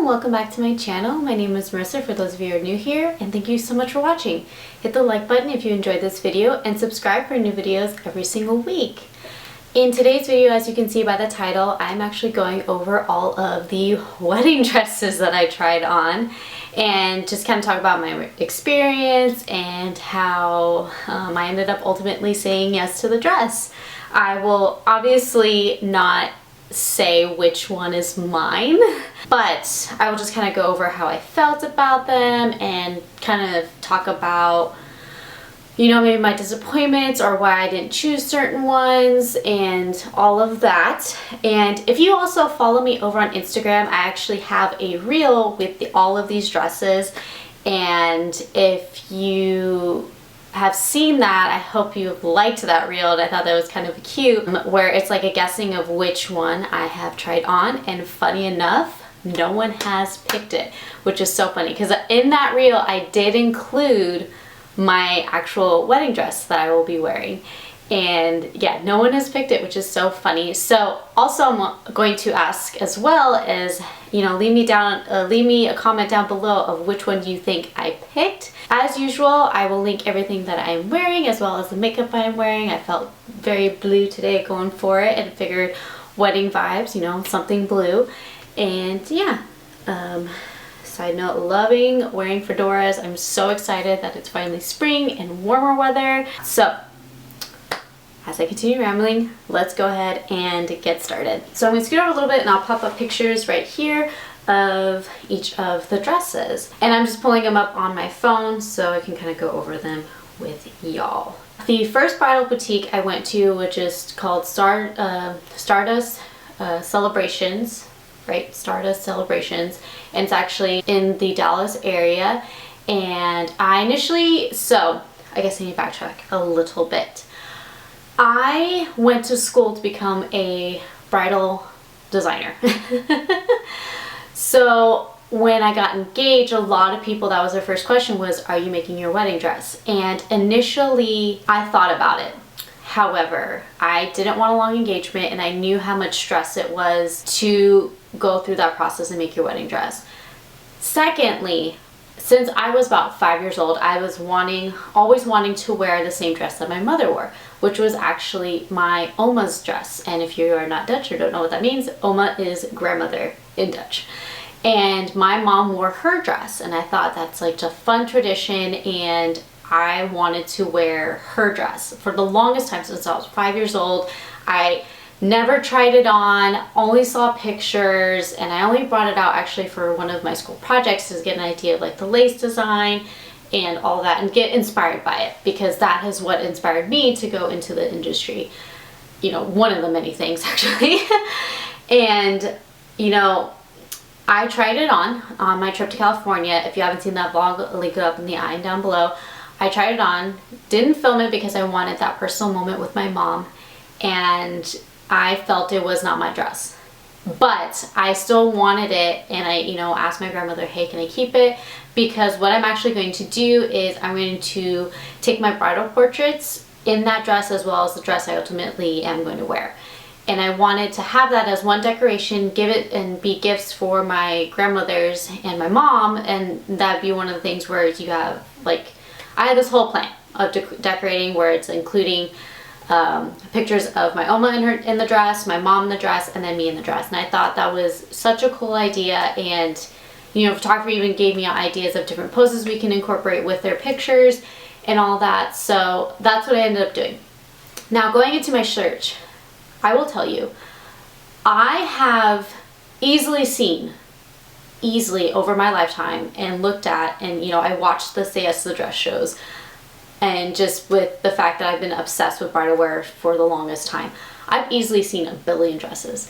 welcome back to my channel. My name is Marissa for those of you who are new here, and thank you so much for watching. Hit the like button if you enjoyed this video and subscribe for new videos every single week. In today's video, as you can see by the title, I'm actually going over all of the wedding dresses that I tried on and just kind of talk about my experience and how I ended up ultimately saying yes to the dress. I will obviously not say which one is mine, but I will just kind of go over how I felt about them and kind of talk about, you know, maybe my disappointments or why I didn't choose certain ones and all of that. And if you also follow me over on Instagram, I actually have a reel with all of these dresses, and if you have seen that, I hope you liked that reel, and I thought that was kind of cute, where it's like a guessing of which one I have tried on, and funny enough, no one has picked it, which is so funny because in that reel I did include my actual wedding dress that I will be wearing, and yeah, no one has picked it, which is so funny. So also I'm going to ask as well as, you know, leave me a comment down below of which one you think I picked. As usual, I will link everything that I'm wearing as well as the makeup I'm wearing. I felt very blue today going for it and figured wedding vibes, you know, something blue. And yeah, side note, loving wearing fedoras. I'm so excited that it's finally spring and warmer weather. So as I continue rambling, let's go ahead and get started. So I'm going to scoot over a little bit and I'll pop up pictures right here of each of the dresses. And I'm just pulling them up on my phone so I can kind of go over them with y'all. The first bridal boutique I went to, which is called Stardust Celebrations, right? Stardust Celebrations. And it's actually in the Dallas area. And I initially, so I guess I need to backtrack a little bit. I went to school to become a bridal designer. So when I got engaged, a lot of people, that was their first question was, are you making your wedding dress? And initially I thought about it. However, I didn't want a long engagement and I knew how much stress it was to go through that process and make your wedding dress. Secondly, since I was about 5 years old, I was always wanting to wear the same dress that my mother wore, which was actually my oma's dress. And if you are not Dutch or don't know what that means, oma is grandmother in Dutch. And my mom wore her dress, and I thought that's like a fun tradition, and I wanted to wear her dress. For the longest time, since I was 5 years old, I never tried it on, only saw pictures, and I only brought it out actually for one of my school projects to get an idea of like the lace design and all that and get inspired by it, because that is what inspired me to go into the industry. You know, one of the many things actually. And, you know, I tried it on my trip to California. If you haven't seen that vlog, I'll link it up in the eye down below. I tried it on, didn't film it because I wanted that personal moment with my mom, and I felt it was not my dress. But I still wanted it, and I, you know, asked my grandmother, hey, can I keep it? Because what I'm actually going to do is I'm going to take my bridal portraits in that dress as well as the dress I ultimately am going to wear. And I wanted to have that as one decoration, give it and be gifts for my grandmothers and my mom, and that'd be one of the things where you have, like, I had this whole plan of decorating where it's including pictures of my oma in the dress, my mom in the dress, and then me in the dress. And I thought that was such a cool idea, and you know, photographer even gave me ideas of different poses we can incorporate with their pictures and all that. So that's what I ended up doing. Now, going into my search, I will tell you, I have easily over my lifetime and looked at, and you know, I watched the Say Yes to the Dress shows, and just with the fact that I've been obsessed with bridal wear for the longest time, I've easily seen a billion dresses.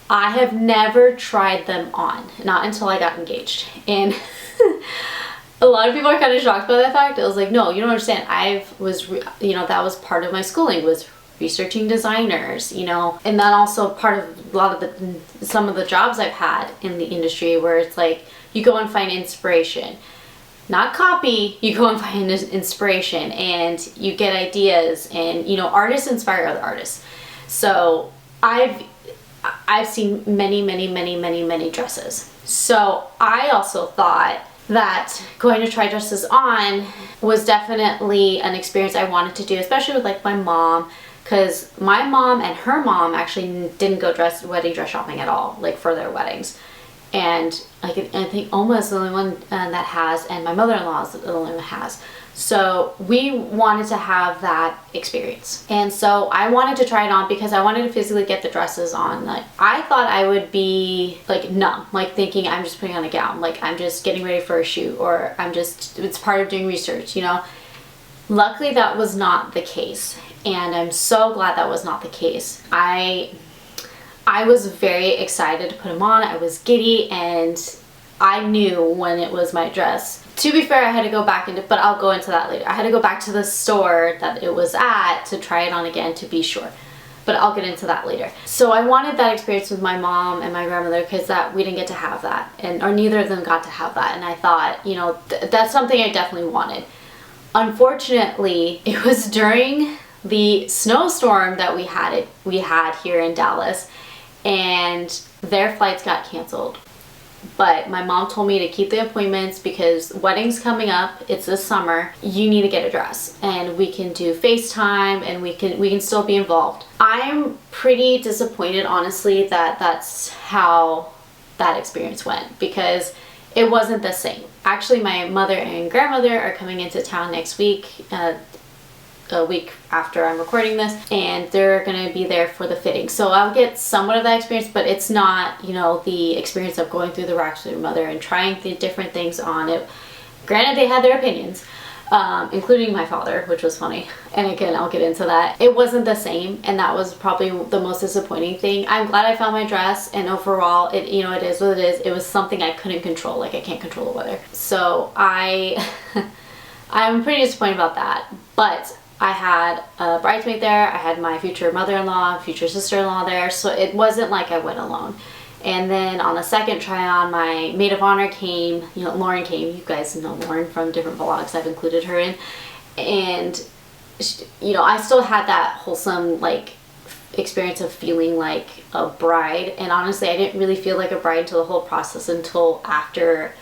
I have never tried them on, not until I got engaged. And a lot of people are kind of shocked by that fact. I was like, no, you don't understand. You know, that was part of my schooling, was researching designers, you know, and then also part of some of the jobs I've had in the industry, where it's like you go and find inspiration, not copy, you go and find inspiration and you get ideas, and you know, artists inspire other artists. So I've seen many dresses. So I also thought that going to try dresses on was definitely an experience I wanted to do, especially with like my mom, because my mom and her mom actually didn't go wedding dress shopping at all, like for their weddings. And like I think Oma is the only one that has, and my mother-in-law is the only one that has. So we wanted to have that experience. And so I wanted to try it on because I wanted to physically get the dresses on. Like I thought I would be like numb, like thinking I'm just putting on a gown, like I'm just getting ready for a shoot, or it's part of doing research, you know. Luckily that was not the case, and I'm so glad that was not the case. I was very excited to put them on. I was giddy, and I knew when it was my dress. To be fair, I had to go back but I'll go into that later. I had to go back to the store that it was at to try it on again to be sure. But I'll get into that later. So I wanted that experience with my mom and my grandmother because we didn't get to have that, or neither of them got to have that. And I thought, you know, that's something I definitely wanted. Unfortunately, it was during the snowstorm that we had here in Dallas, and their flights got canceled. But my mom told me to keep the appointments because wedding's coming up, it's this summer, you need to get a dress, and we can do FaceTime, and we can still be involved. I'm pretty disappointed, honestly, that that's how that experience went, because it wasn't the same. Actually, my mother and grandmother are coming into town next week, a week after I'm recording this, and they're gonna be there for the fitting. So I'll get somewhat of that experience, but it's not, you know, the experience of going through the racks with your mother and trying the different things on it. Granted, they had their opinions, including my father, which was funny. And again, I'll get into that. It wasn't the same, and that was probably the most disappointing thing. I'm glad I found my dress, and overall, it is what it is. It was something I couldn't control. Like, I can't control the weather. So I'm pretty disappointed about that. But I had a bridesmaid there, I had my future mother-in-law, future sister-in-law there, so it wasn't like I went alone. And then on the second try-on, my maid of honor came, you know, Lauren came. You guys know Lauren from different vlogs I've included her in. And, you know, I still had that wholesome, like, experience of feeling like a bride. And honestly, I didn't really feel like a bride until the whole process, until after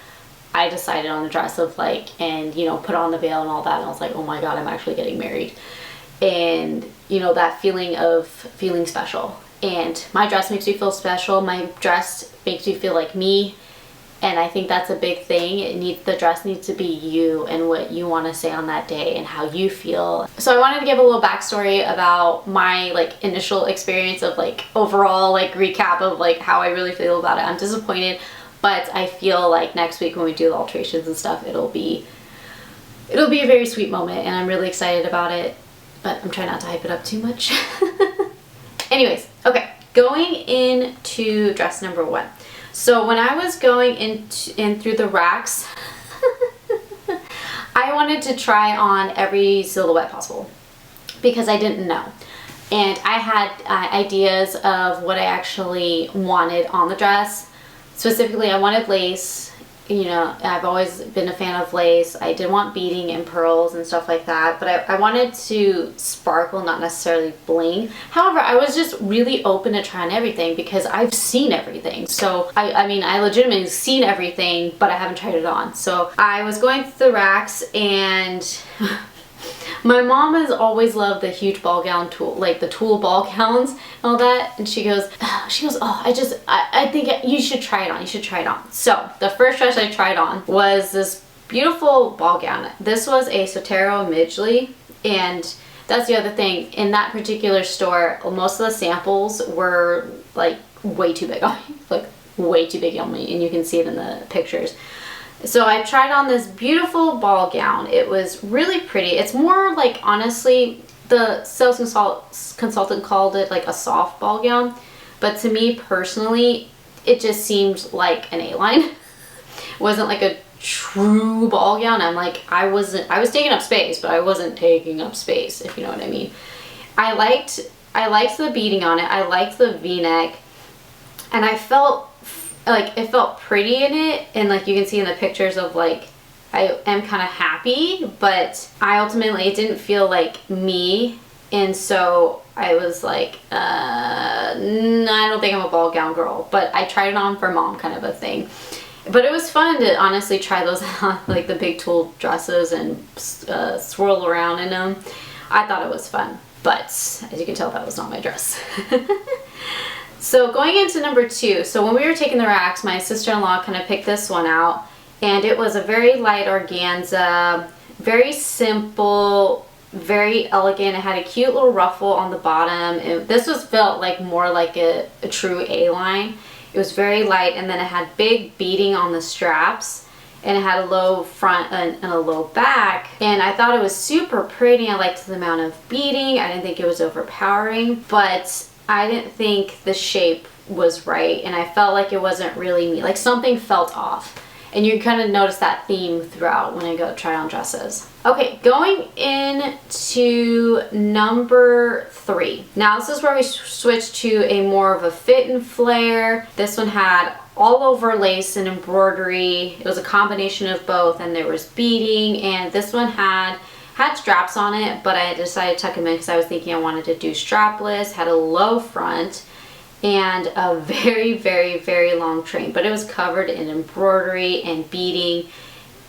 I decided on the dress of like, and you know, put on the veil and all that, and I was like, oh my god, I'm actually getting married. And you know, that feeling of feeling special. And my dress makes me feel special. My dress makes me feel like me, and I think that's a big thing. The dress needs to be you and what you want to say on that day and how you feel. So I wanted to give a little backstory about my like initial experience of like overall like recap of like how I really feel about it. I'm disappointed, but I feel like next week when we do the alterations and stuff, it'll be a very sweet moment, and I'm really excited about it, but I'm trying not to hype it up too much. Anyways, okay, going into dress number 1. So when I was going in through the racks, I wanted to try on every silhouette possible because I didn't know. And I had ideas of what I actually wanted on the dress. Specifically, I wanted lace. You know, I've always been a fan of lace. I did want beading and pearls and stuff like that, but I wanted to sparkle, not necessarily bling. However, I was just really open to trying everything because I've seen everything. So, I mean, I legitimately seen everything, but I haven't tried it on. So I was going through the racks, and my mom has always loved the huge ball gown tulle, like the tulle ball gowns and all that. And she goes, oh, I think you should try it on. You should try it on. So the first dress I tried on was this beautiful ball gown. This was a Sotero Midgley, and that's the other thing. In that particular store, most of the samples were like way too big on me, like way too big on me, and you can see it in the pictures. So I tried on this beautiful ball gown. It was really pretty. It's more like, honestly, the sales consultant called it like a soft ball gown, but to me personally, it just seemed like an A-line. It wasn't like a true ball gown. I was taking up space, but I wasn't taking up space, if you know what I mean. I liked the beading on it. I liked the V-neck, and I felt like it felt pretty in it, and like you can see in the pictures of like I am kind of happy, but it didn't feel like me, and so I was like, no, I don't think I'm a ball gown girl, but I tried it on for mom kind of a thing. But it was fun to honestly try those on, like the big tulle dresses and swirl around in them. I thought it was fun, but as you can tell, that was not my dress. So going into number 2, so when we were taking the racks, my sister-in-law kind of picked this one out, and it was a very light organza, very simple, very elegant. It had a cute little ruffle on the bottom. This was felt like more like a true A-line. It was very light, and then it had big beading on the straps, and it had a low front and a low back, and I thought it was super pretty. I liked the amount of beading. I didn't think it was overpowering, but I didn't think the shape was right, and I felt like it wasn't really me. Like something felt off. And you kind of notice that theme throughout when I go try on dresses. Okay, going into number 3. Now this is where we switched to a more of a fit and flare. This one had all over lace and embroidery. It was a combination of both, and there was beading, and this one had straps on it, but I decided to tuck them in because I was thinking I wanted to do strapless. Had a low front and a very, very, very long train, but it was covered in embroidery and beading,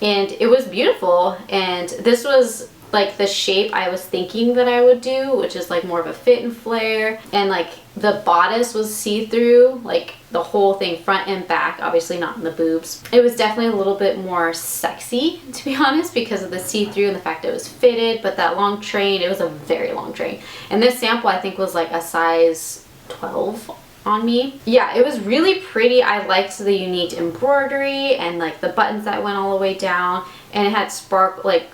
and it was beautiful. And this was like the shape I was thinking that I would do, which is like more of a fit and flare, and like the bodice was see-through, like the whole thing, front and back, obviously not in the boobs. It was definitely a little bit more sexy, to be honest, because of the see-through and the fact that it was fitted, but that long train, it was a very long train. And this sample I think was like a size 12 on me. Yeah, it was really pretty. I liked the unique embroidery and like the buttons that went all the way down, and it had like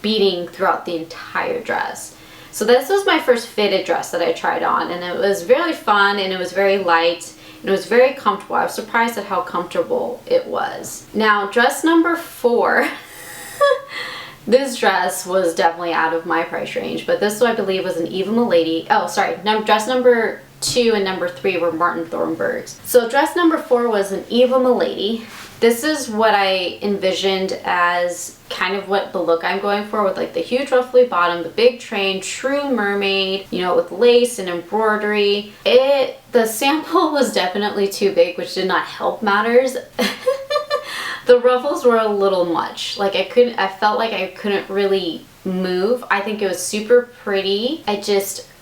beading throughout the entire dress. So this was my first fitted dress that I tried on, and it was really fun, and it was very light, and it was very comfortable. I was surprised at how comfortable it was. Now, dress number 4. This dress was definitely out of my price range, but this I believe was an Eva Milady. Oh, sorry, dress number 2 and number 3 were Martin Thornburg's. So dress number 4 was an Eva Milady. This is what I envisioned as kind of what the look I'm going for, with like the huge ruffly bottom, the big train, true mermaid, you know, with lace and embroidery. The sample was definitely too big, which did not help matters. The ruffles were a little much. Like I felt like I couldn't really move. I think it was super pretty.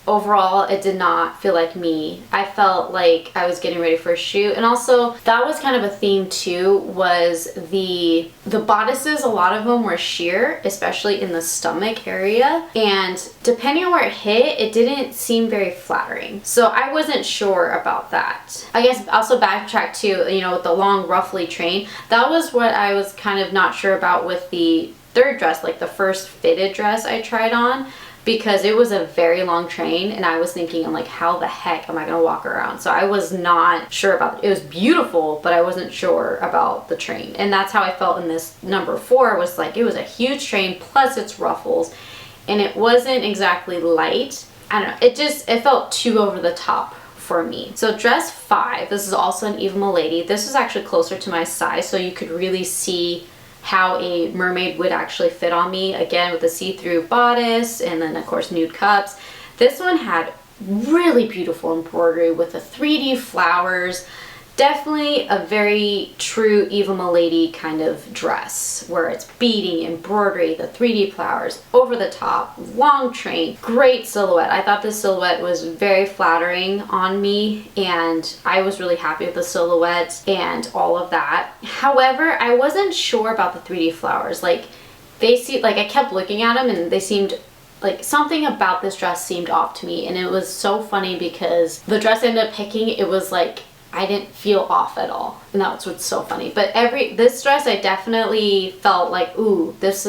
Overall, it did not feel like me. I felt like I was getting ready for a shoot. And also, that was kind of a theme too, was the bodices, a lot of them were sheer, especially in the stomach area. And depending on where it hit, it didn't seem very flattering. So I wasn't sure about that. I guess also backtrack to, you know, with the long ruffly train, that was what I was kind of not sure about with the 3rd dress, like the first fitted dress I tried on, because it was a very long train, and I was thinking, I'm like, how the heck am I gonna walk around? So I was not sure about it. It was beautiful, but I wasn't sure about the train. And that's how I felt in this number 4, was like, it was a huge train plus its ruffles, and it wasn't exactly light. I don't know, it felt too over the top for me. So dress 5, this is also an Eva Milady. This was actually closer to my size, so you could really see how a mermaid would actually fit on me, again with the see-through bodice and then of course nude cups. This one had really beautiful embroidery with the 3D flowers. Definitely a very true Eva Milady kind of dress, where it's beading, embroidery, the 3D flowers, over the top, long train, great silhouette. I thought this silhouette was very flattering on me, and I was really happy with the silhouette and all of that. However, I wasn't sure about the 3D flowers. Like, I kept looking at them, and they seemed like something about this dress seemed off to me, and it was so funny because the dress I ended up picking, it was like, I didn't feel off at all, and that's what's so funny. But this dress, I definitely felt like, ooh, this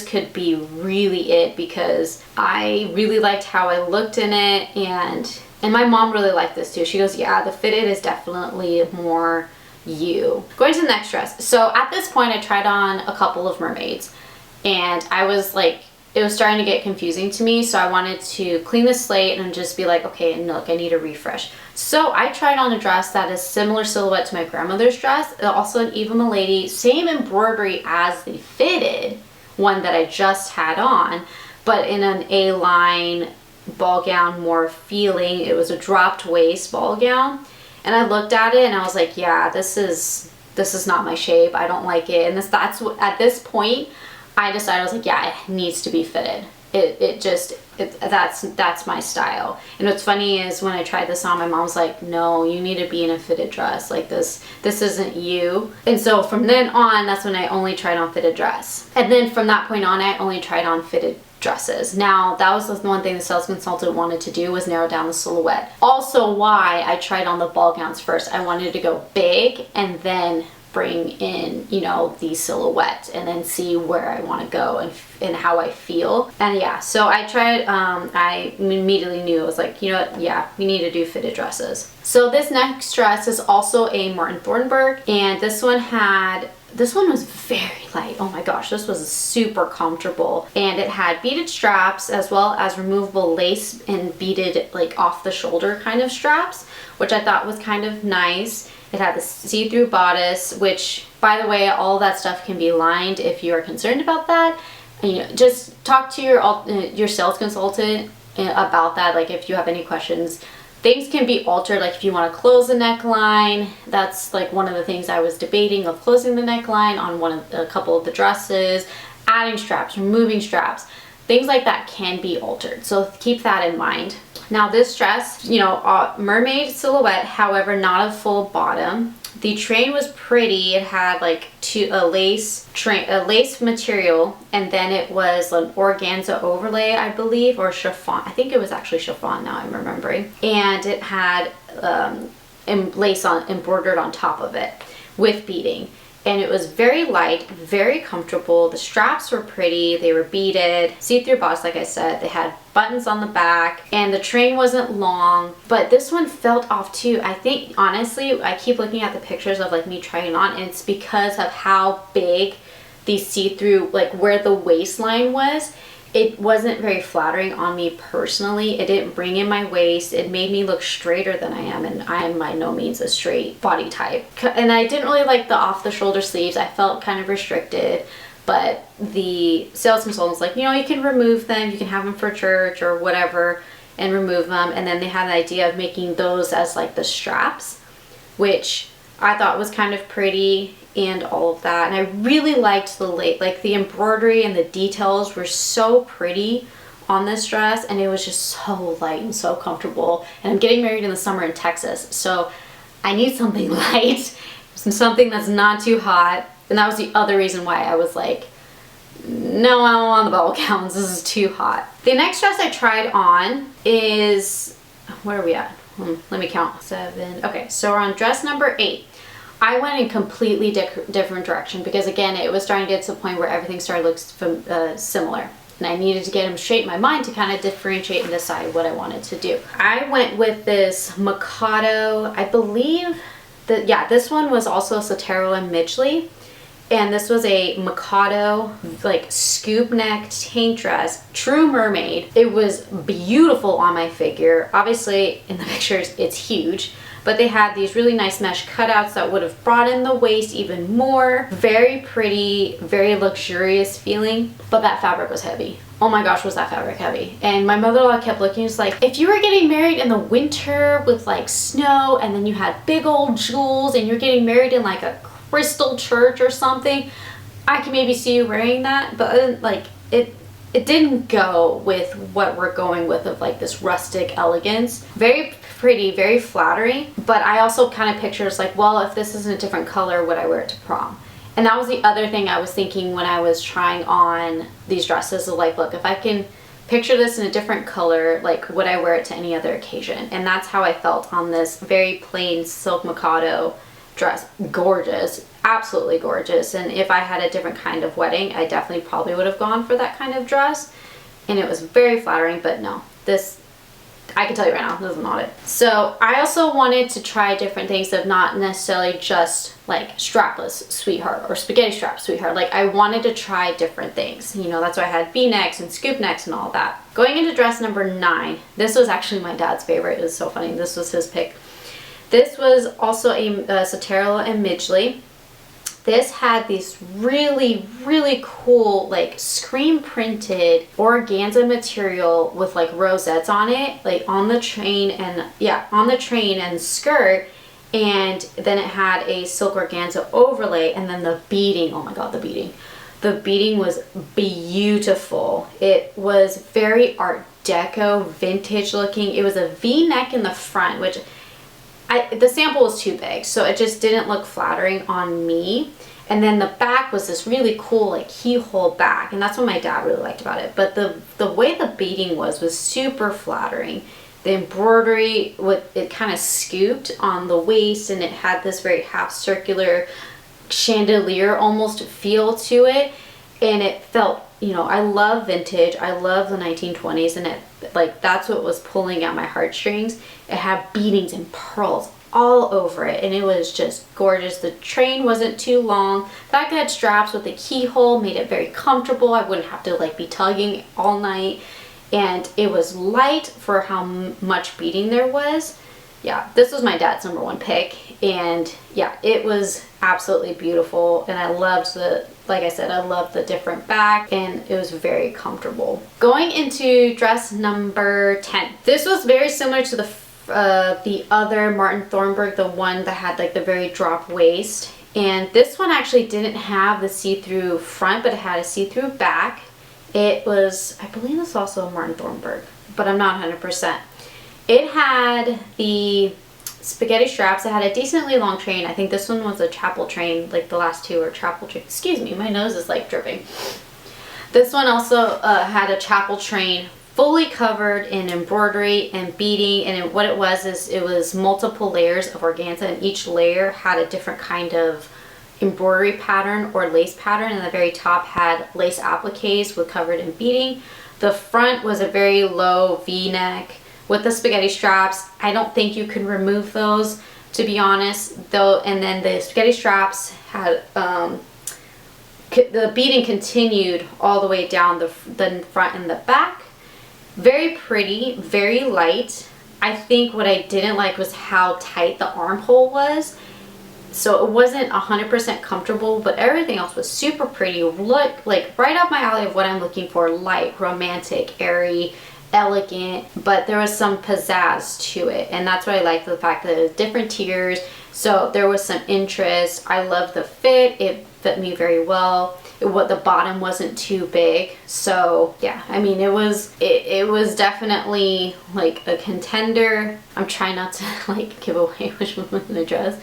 could be really it, because I really liked how I looked in it, and my mom really liked this too. She goes, yeah, the fitted is definitely more you. Going to the next dress. So at this point, I tried on a couple of mermaids, and I was like, it was starting to get confusing to me, so I wanted to clean the slate and just be like, okay, look, I need a refresh. So I tried on a dress that is similar silhouette to my grandmother's dress, also an Eva Milady, same embroidery as the fitted one that I just had on, but in an A-line ball gown more feeling. It was a dropped waist ball gown, and I looked at it and I was like, yeah, this is not my shape. I don't like it. And that's what, at this point, I decided, I was like, yeah, it needs to be fitted. That's my style. And what's funny is when I tried this on, my mom's like, no, you need to be in a fitted dress. Like this isn't you. And so from then on, that's when I only tried on fitted dress. And then from that point on, I only tried on fitted dresses. Now, that was the one thing the sales consultant wanted to do, was narrow down the silhouette. Also why I tried on the ball gowns first. I wanted to go big and then bring in, you know, the silhouette, and then see where I want to go and how I feel. And yeah, so I tried, I immediately knew, it was like, you know what, yeah, we need to do fitted dresses. So this next dress is also a Martin Thornburg, and this one was very light. Oh my gosh, this was super comfortable. And it had beaded straps as well as removable lace and beaded, like, off the shoulder kind of straps, which I thought was kind of nice. It had the see-through bodice, which, by the way, all that stuff can be lined if you are concerned about that. And, you know, just talk to your sales consultant about that. Like, if you have any questions, things can be altered. Like, if you want to close the neckline, that's like one of the things I was debating, of closing the neckline on a couple of the dresses, adding straps, removing straps, things like that can be altered. So keep that in mind. Now this dress, you know, mermaid silhouette, however, not a full bottom. The train was pretty. It had like a lace material, and then it was an organza overlay, I believe, or chiffon. I think it was actually chiffon, now I'm remembering. And it had lace embroidered on top of it with beading. And it was very light, very comfortable. The straps were pretty, they were beaded, see-through bodice, like I said. They had buttons on the back, and the train wasn't long, but this one felt off too. I think, honestly, I keep looking at the pictures of like me trying it on, and it's because of how big the see-through, like where the waistline was. It wasn't very flattering on me personally. It didn't bring in my waist. It made me look straighter than I am, and I am by no means a straight body type. And I didn't really like the off-the-shoulder sleeves. I felt kind of restricted, but the sales consultant was like, you know, you can remove them. You can have them for church or whatever and remove them. And then they had an idea of making those as like the straps, which I thought was kind of pretty, and all of that. And I really liked the embroidery and the details were so pretty on this dress, and it was just so light and so comfortable. And I'm getting married in the summer in Texas, so I need something light, something that's not too hot. And that was the other reason why I was like, no, I don't want the ball gowns, this is too hot. The next dress I tried on is, where are we at? Let me count. 7. Okay, so we're on dress number 8. I went in a completely different direction, because again, it was starting to get to the point where everything started to look similar. And I needed to get them straight in my mind to kind of differentiate and decide what I wanted to do. I went with this Mikado, I believe that, yeah, this one was also Sotero and Midgley. And this was a Mikado, like, scoop neck tank dress, true mermaid. It was beautiful on my figure. Obviously, in the pictures, it's huge. But they had these really nice mesh cutouts that would have brought in the waist even more. Very pretty, very luxurious feeling, but that fabric was heavy. Oh my gosh, was that fabric heavy. And my mother-in-law kept looking, just like, if you were getting married in the winter with like snow, and then you had big old jewels, and you're getting married in like a crystal church or something, I can maybe see you wearing that. But like, it didn't go with what we're going with, of like this rustic elegance. Very pretty, very flattering, but I also kind of picture it's like, well, if this is in a different color, would I wear it to prom? And that was the other thing I was thinking when I was trying on these dresses, of like, look, if I can picture this in a different color, like, would I wear it to any other occasion? And that's how I felt on this very plain silk Mikado dress. Gorgeous, absolutely gorgeous. And if I had a different kind of wedding, I definitely probably would have gone for that kind of dress. And it was very flattering, but no, this, I can tell you right now, this is not it. So I also wanted to try different things, of not necessarily just like strapless sweetheart or spaghetti strap sweetheart. Like, I wanted to try different things. You know, that's why I had V-necks and scoop necks and all that. Going into dress number 9, this was actually my dad's favorite. It was so funny. This was his pick. This was also a Sotero and Midgley. This had these really, really cool, like screen printed organza material with like rosettes on it, like on the train and skirt. And then it had a silk organza overlay, and then the beading, oh my god, the beading. The beading was beautiful. It was very Art Deco, vintage looking. It was a V-neck in the front, which the sample was too big, so it just didn't look flattering on me. And then the back was this really cool like keyhole back, and that's what my dad really liked about it. But the way the beading was super flattering. The embroidery, it kind of scooped on the waist, and it had this very half circular chandelier almost feel to it, and it felt, you know, I love vintage, I love the 1920s, and it, like, that's what was pulling at my heartstrings. It had beadings and pearls all over it, and it was just gorgeous. The train wasn't too long. The fact that it had straps with a keyhole made it very comfortable. I wouldn't have to like be tugging all night, and it was light for how much beading there was. Yeah, this was my dad's #1 pick, and yeah, it was absolutely beautiful, and I loved the, like I said, I loved the different back, and it was very comfortable. Going into dress number 10. This was very similar to the other Martin Thornburg, the one that had like the very drop waist, and this one actually didn't have the see-through front, but it had a see-through back. It was, I believe this was also a Martin Thornburg, but I'm not 100%. It had the spaghetti straps. It had a decently long train. I think this one was a chapel train, like the last two were chapel train. Excuse me, my nose is like dripping. This one also had a chapel train, fully covered in embroidery and beading, and what it was is it was multiple layers of organza, and each layer had a different kind of embroidery pattern or lace pattern, and the very top had lace appliques with covered in beading. The front was a very low V-neck with the spaghetti straps. I don't think you can remove those, to be honest, though. And then the spaghetti straps had the beading continued all the way down the front and the back. Very pretty, very light. I think what I didn't like was how tight the armhole was. So it wasn't 100% comfortable, but everything else was super pretty. Look, like right up my alley of what I'm looking for: light, romantic, airy, elegant, but there was some pizzazz to it, and that's what I liked, the fact that it was different tiers, so there was some interest. I love the fit. It fit me very well. The bottom wasn't too big, so yeah, I mean, it was definitely like a contender. I'm trying not to like give away which one was in the dress.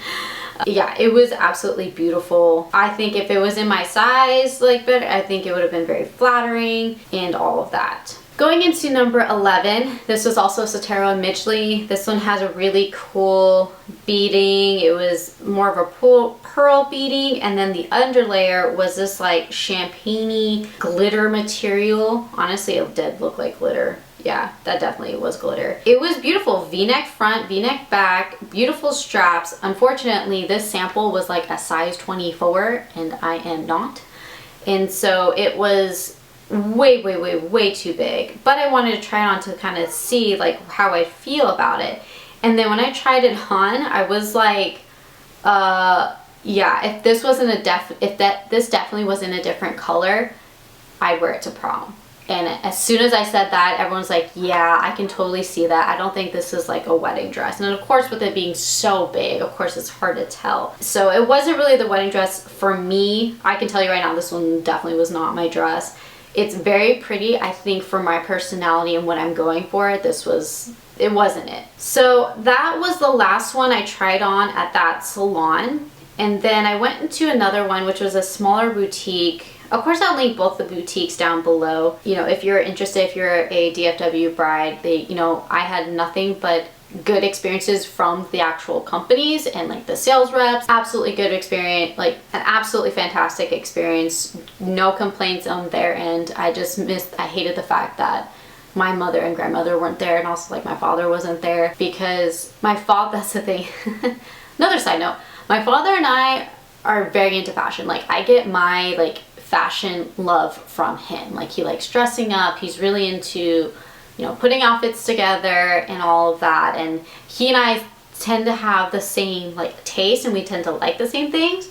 Yeah, it was absolutely beautiful. I think if it was in my size like better, I think it would have been very flattering and all of that. Going into number 11, this was also Sotero and Midgley. This one has a really cool beading. It was more of a pearl beading, and then the underlayer was this like champagne-y glitter material. Honestly, it did look like glitter. Yeah, that definitely was glitter. It was beautiful. V-neck front, V-neck back, beautiful straps. Unfortunately, this sample was like a size 24, and I am not. And so it was way too big, but I wanted to try it on to kind of see like how I feel about it. And then when I tried it on, I was like, yeah, if this wasn't this definitely was in a different color, I'd wear it to prom. And as soon as I said that, everyone's like, yeah, I can totally see that. I don't think this is like a wedding dress. And of course, with it being so big, of course it's hard to tell. So it wasn't really the wedding dress for me. I can tell you right now, this one definitely was not my dress. It's very pretty. I think for my personality and what I'm going for, it wasn't it. So that was the last one I tried on at that salon. And then I went into another one, which was a smaller boutique. Of course, I'll link both the boutiques down below. You know, if you're interested, if you're a DFW bride, I had nothing but good experiences from the actual companies and like the sales reps. Absolutely good experience, like an absolutely fantastic experience. No complaints on their end. I hated the fact that my mother and grandmother weren't there, and also like my father wasn't there, because that's the thing. Another side note, my father and I are very into fashion. Like, I get my like fashion love from him. Like, he likes dressing up. He's really into, putting outfits together and all of that. And he and I tend to have the same like taste, and we tend to like the same things.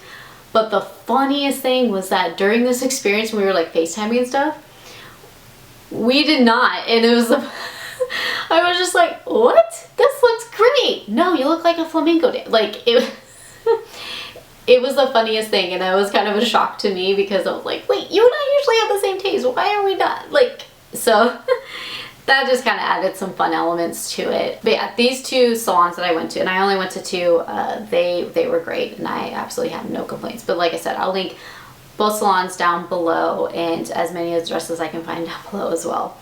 But the funniest thing was that during this experience, when we were like FaceTiming and stuff, we did not. And it was, I was just like, what? This looks great. No, you look like a flamingo. Like, it it was the funniest thing. And that was kind of a shock to me because I was like, wait, you and I usually have the same taste. Why are we not? Like, so that just kind of added some fun elements to it. But yeah, these two salons that I went to, and I only went to two, they were great, and I absolutely have no complaints. But like I said, I'll link both salons down below and as many addresses I can find down below as well.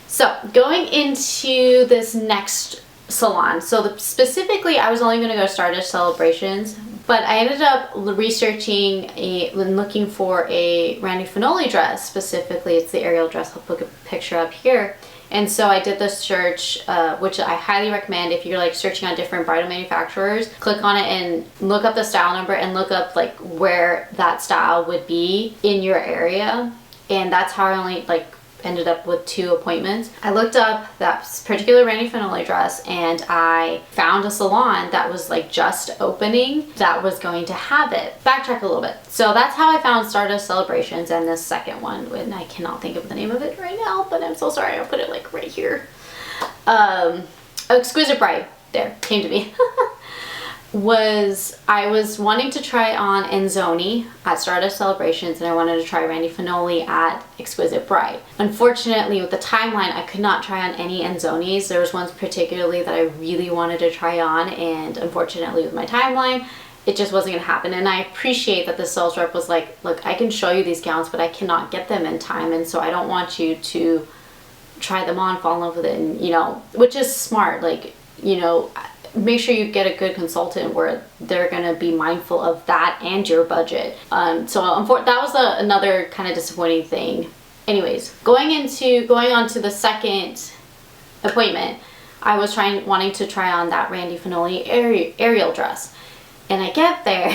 So going into this next salon, so specifically I was only going to go to Stardust Celebrations, but I ended up researching and looking for a Randy Finoli dress. Specifically, it's the Ariel dress. I'll put a picture up here. And so I did the search, which I highly recommend if you're like searching on different bridal manufacturers. Click on it and look up the style number and look up like where that style would be in your area. And that's how I only like ended up with 2 appointments. I looked up that particular Randy Finoli dress and I found a salon that was like just opening that was going to have it. Backtrack a little bit. So that's how I found Stardust Celebrations and this second one, and I cannot think of the name of it right now, but I'm so sorry. I'll put it like right here. Exquisite Bride, there, came to me. I was wanting to try on Enzoni at Stardust Celebrations, and I wanted to try Randy Finoli at Exquisite Bride. Unfortunately, with the timeline, I could not try on any Enzonis. There was ones particularly that I really wanted to try on, and unfortunately with my timeline, it just wasn't going to happen. And I appreciate that the sales rep was like, look, I can show you these gowns, but I cannot get them in time, and so I don't want you to try them on, fall in love with it, and you know, which is smart. Like, you know, make sure you get a good consultant where they're going to be mindful of that and your budget. So that was another kind of disappointing thing. Anyways, going on to the second appointment, I was wanting to try on that Randy Finoli Ariel dress, and I get there.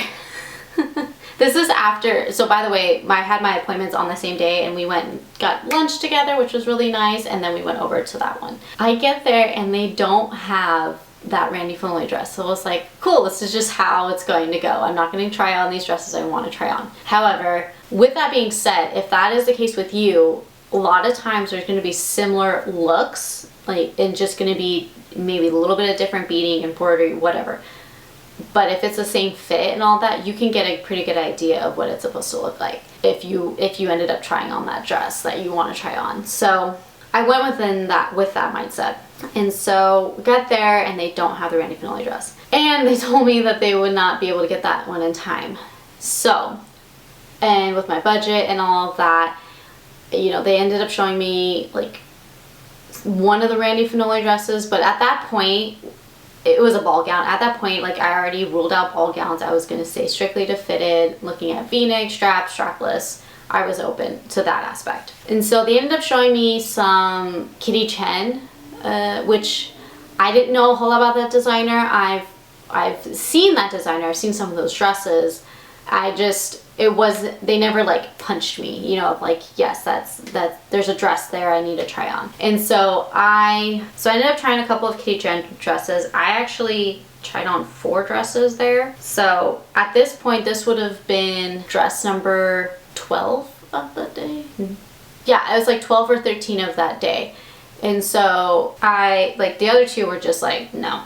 This is after, so by the way, I had my appointments on the same day, and we went and got lunch together, which was really nice, and then we went over to that one. I get there and they don't have that Randy Finoli dress. So I was like, cool, this is just how it's going to go. I'm not going to try on these dresses I want to try on. However, with that being said, if that is the case with you, a lot of times there's going to be similar looks, like, and just going to be maybe a little bit of different beading, embroidery, whatever. But if it's the same fit and all that, you can get a pretty good idea of what it's supposed to look like if you ended up trying on that dress that you want to try on. So I went with that mindset. And so we got there and they don't have the Randy Finoli dress. And they told me that they would not be able to get that one in time. So, and with my budget and all of that, you know, they ended up showing me like one of the Randy Finoli dresses, but at that point, it was a ball gown. At that point, like, I already ruled out ball gowns. I was going to stay strictly to fitted, looking at V-neck, strap, strapless. I was open to that aspect. And so they ended up showing me some Kitty Chen, which I didn't know a whole lot about that designer. I've seen that designer. I've seen some of those dresses. They never like punched me, you know, of like, yes, there's a dress there I need to try on. And so I ended up trying a couple of Kitty Chen dresses. I actually tried on 4 dresses there. So at this point, this would have been dress number 12 of that day. Yeah, it was like 12 or 13 of that day. And so the other 2 were just like, no,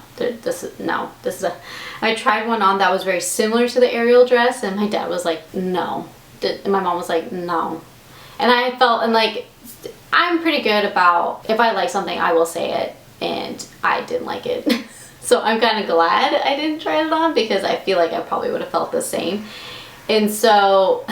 I tried one on that was very similar to the Ariel dress, and my dad was like, no. And my mom was like, no. And I felt, and like, I'm pretty good about, if I like something, I will say it, and I didn't like it. So I'm kind of glad I didn't try it on, because I feel like I probably would have felt the same. And so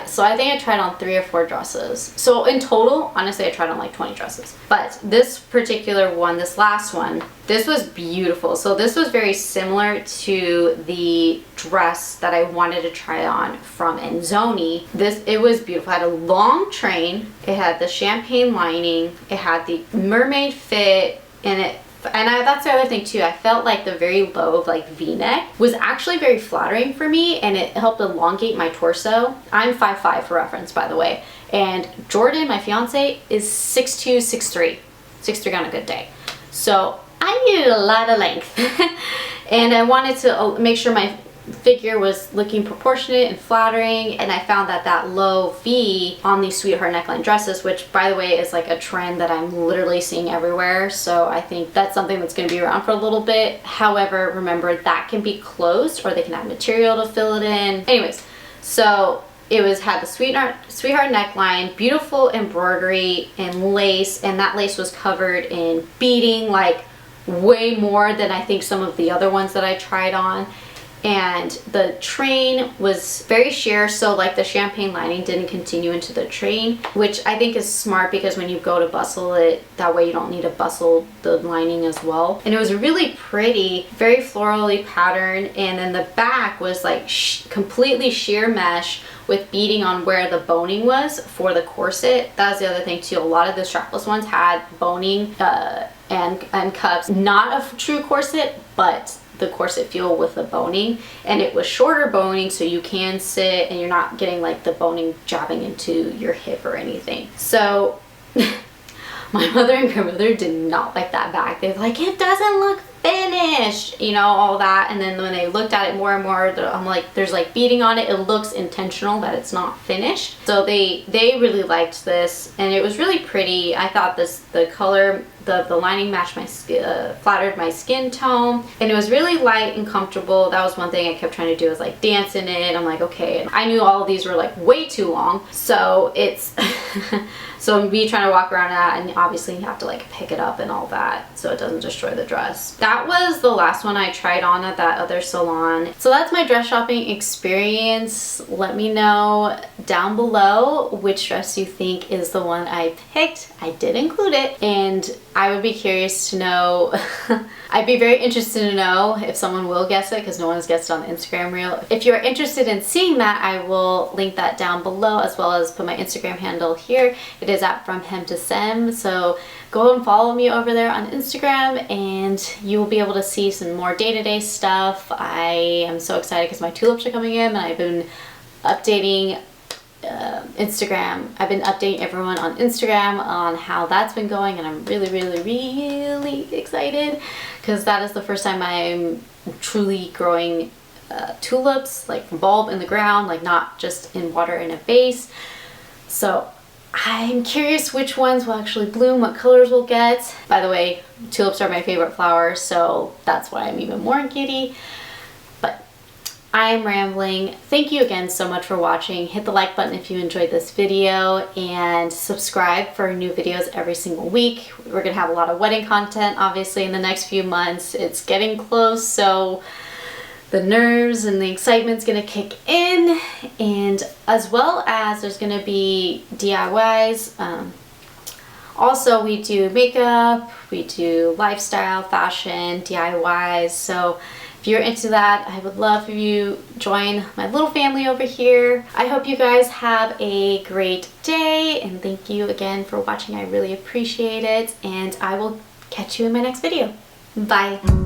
so I think I tried on 3 or 4 dresses. So in total, honestly, I tried on like 20 dresses. But this particular one, this last one, this was beautiful. So this was very similar to the dress that I wanted to try on from Enzoni. It was beautiful. It had a long train. It had the champagne lining. It had the mermaid fit, and that's the other thing too. I felt like the very low like V-neck was actually very flattering for me, and it helped elongate my torso. I'm 5'5" for reference, by the way, and Jordan, my fiance, is 6'2", 6'3" on a good day. So I needed a lot of length. And I wanted to make sure my figure was looking proportionate and flattering, and I found that that low V on these sweetheart neckline dresses, which by the way is like a trend that I'm literally seeing everywhere, so I think that's something that's going to be around for a little bit. However, remember that can be closed or they can add material to fill it in. Anyways, so it had the sweetheart neckline, beautiful embroidery and lace, and that lace was covered in beading, like way more than I think some of the other ones that I tried on. And the train was very sheer, so like the champagne lining didn't continue into the train, which I think is smart because when you go to bustle it, that way you don't need to bustle the lining as well. And it was really pretty, very florally patterned, and then the back was like completely sheer mesh with beading on where the boning was for the corset. That was the other thing too. A lot of the strapless ones had boning and cups, not a true corset, but the corset feel with the boning, and it was shorter boning so you can sit and you're not getting like the boning jabbing into your hip or anything. So my mother and grandmother did not like that back. They're like, it doesn't look finished, you know, all that. And then when they looked at it more and more, I'm like, there's like beading on it. It looks intentional that it's not finished. So they really liked this, and it was really pretty. I thought the color, the lining matched my flattered my skin tone, and it was really light and comfortable. That was one thing I kept trying to do, is like dance in it. I'm like, okay. I knew all of these were like way too long, so it's so me trying to walk around that, and obviously you have to like pick it up and all that so it doesn't destroy the dress. That was the last one I tried on at that other salon. So that's my dress shopping experience. Let me know down below which dress you think is the one I picked. I did include it, and I would be curious to know I'd be very interested to know if someone will guess it, because no one's guessed on the Instagram reel. If you're interested in seeing that, I will link that down below, as well as put my Instagram handle here. It is at From Hem to Sem, so go and follow me over there on Instagram, and you will be able to see some more day-to-day stuff. I am so excited because my tulips are coming in, and I've been updating Instagram. I've been updating everyone on Instagram on how that's been going, and I'm really excited because that is the first time I'm truly growing tulips, like from bulb in the ground, like not just in water in a vase. So I'm curious which ones will actually bloom, what colors we'll get. By the way, tulips are my favorite flowers, so that's why I'm even more giddy. I'm rambling. Thank you again so much for watching. Hit the like button if you enjoyed this video, and subscribe for new videos every single week. We're gonna have a lot of wedding content obviously in the next few months. It's getting close, so the nerves and the excitement's gonna kick in, and as well as there's gonna be DIYs. Also, we do makeup, we do lifestyle, fashion, DIYs, so if you're into that, I would love if you join my little family over here. I hope you guys have a great day, and thank you again for watching. I really appreciate it, and I will catch you in my next video. Bye.